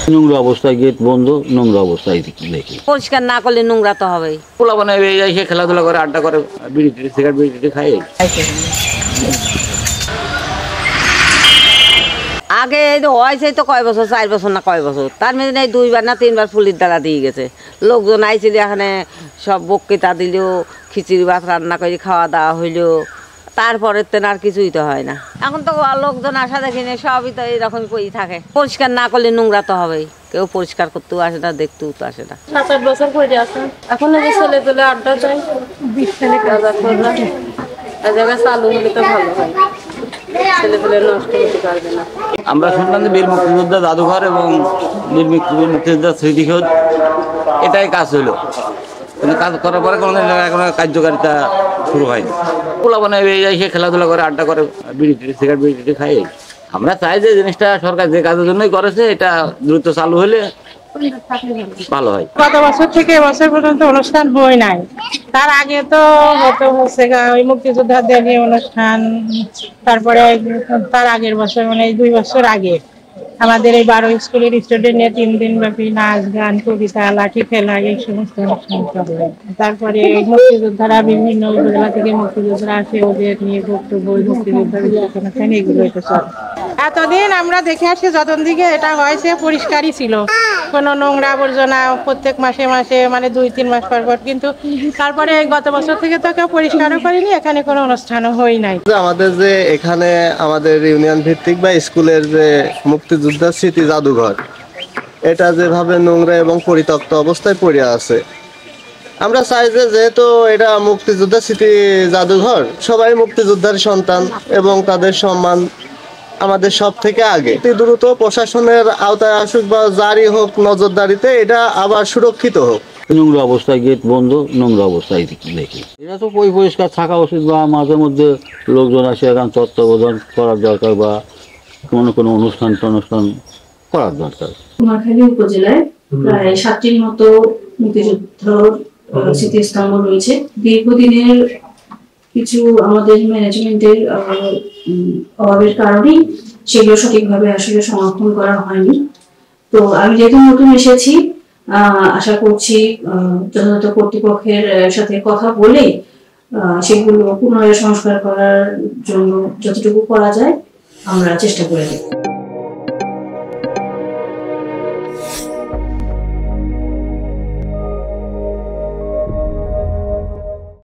নোংরা অবস্থায় গেট বন্ধ, নোংরা অবস্থায় দেখি। পরিষ্কার না করলে নোংরা তো হবেই। পোলা বানায় এসে খেলাধুলা করে, আড্ডা করে, বিড়ি সিগারেট বিড়ি খায়। আগে এই তো হয়েছে তো কয় বছর, 4 বছর না কয় বছর, তার মধ্যে এই 2বার না 3বার পুলিশ দ্বারা দিয়ে গেছে। লোকজন আইছিল, এখানে সব বক্তৃতা দিল, খিচুড়ি ভাত রান্না করে খাওয়া দাওয়া হইলো, তারপরের তেন আর কিছুই তো হয় না। এখন তো লোকজন আসা দেখিনি, সবই তো এইরকম করেই থাকে। পরিষ্কার না করলে নোংরা তো হবেই, কেউ পরিষ্কার করতেও আসে না, দেখতেও তো আসে না। 7-8 বছর পরে আসেন, এখন ছেলে পেলে আড্ডা চাই, জায়গায় চালু হলে তো ভালো হয়, ছেলে পেলে নষ্ট হতে পারবে না। আমরা শুনলাম যে বীর মুক্তিযোদ্ধা জাদুঘর এবং বীর মুক্তিযোদ্ধা স্মৃতিসৌধ এটাই কাজ হইলো, কিন্তু কাজ করার পরে কোনো কার্যকারিতা শুরু হয়নি। পোলা বানায় এসে খেলাধুলা করে, আড্ডা করে, বিড়ি সিগারেট বিড়ি খায়। আমরা চাই যে জিনিসটা সরকার যে কাজের জন্যই করেছে এটা দ্রুত চালু হলে ভালো হয়। গত বছর থেকে এবছর পর্যন্ত অনুষ্ঠান হয় নাই, তার আগে তো হতো হচ্ছে ওই মুক্তিযোদ্ধাদের নিয়ে অনুষ্ঠান, তারপরে তার আগের বছর মানে 2 বছর আগে আমাদের এই 12 স্কুলের স্টুডেন্ট নিয়ে 3 দিন ব্যাপী নাচ গান কবিতা লাঠি খেলা এই সমস্ত অনুষ্ঠান করে। তারপরে মুক্তিযোদ্ধারা বিভিন্ন উপজেলা থেকে মুক্তিযোদ্ধারা আসে, ওদের নিয়ে বক্তব্য, মুক্তিযোদ্ধার এগুলো হইতে চলে। এতদিন আমরা দেখে আসছি যতদিন দিকে এটা হয়েছে পরিষ্কারই ছিল, কোনো নোংরা আবর্জনা প্রত্যেক মাসে মাসে মানে 2-3 মাস পর পর, কিন্তু তারপরে গত বছর থেকে তো কেউ পরিষ্কারও করেনি, এখানে কোনো অনুষ্ঠানও হয় নাই। আমাদের যে এখানে আমাদের ইউনিয়ন ভিত্তিক বা স্কুলের যে মুক্তিযোদ্ধা স্মৃতি জাদুঘর, এটা যেভাবে নোংরা এবং পরিত্যক্ত অবস্থায় পড়ে আছে, আমরা চাই যে যেহেতু এটা মুক্তিযোদ্ধা স্মৃতি জাদুঘর, সবাই মুক্তিযোদ্ধার সন্তান এবং তাদের সম্মান আমাদের সব থেকে আগে। দ্রুত প্রশাসনের আওতায় আসুক বা জারি হোক নজরদারিতে, এটা আবার সুরক্ষিত হোক। নোংরা অবস্থায় গেট বন্ধ, নোংরা অবস্থায় দেখি। এটা তো পরিষ্কার থাকা উচিত, বা মাঝে মধ্যে লোকজন আসে এখন তত্ত্বাবধান করার দরকার, বা কোনো অনুষ্ঠান করার দরকার। কুমারখালী উপজেলায় প্রায় 7টির মতো মুক্তিযুদ্ধ স্মৃতিস্তম্ভ রয়েছে। দীর্ঘদিনের কিছু আমাদের ম্যানেজমেন্টের অভাবের কারণেই সেগুলো সঠিকভাবে আসলে সংরক্ষণ করা হয়নি। তো আমি যেহেতু নতুন এসেছি, আশা করছি যথাযথ কর্তৃপক্ষের সাথে কথা বলে সেগুলো পুনরায় সংস্কার করার জন্য যতটুকু করা যায় আমরা চেষ্টা করে দেব।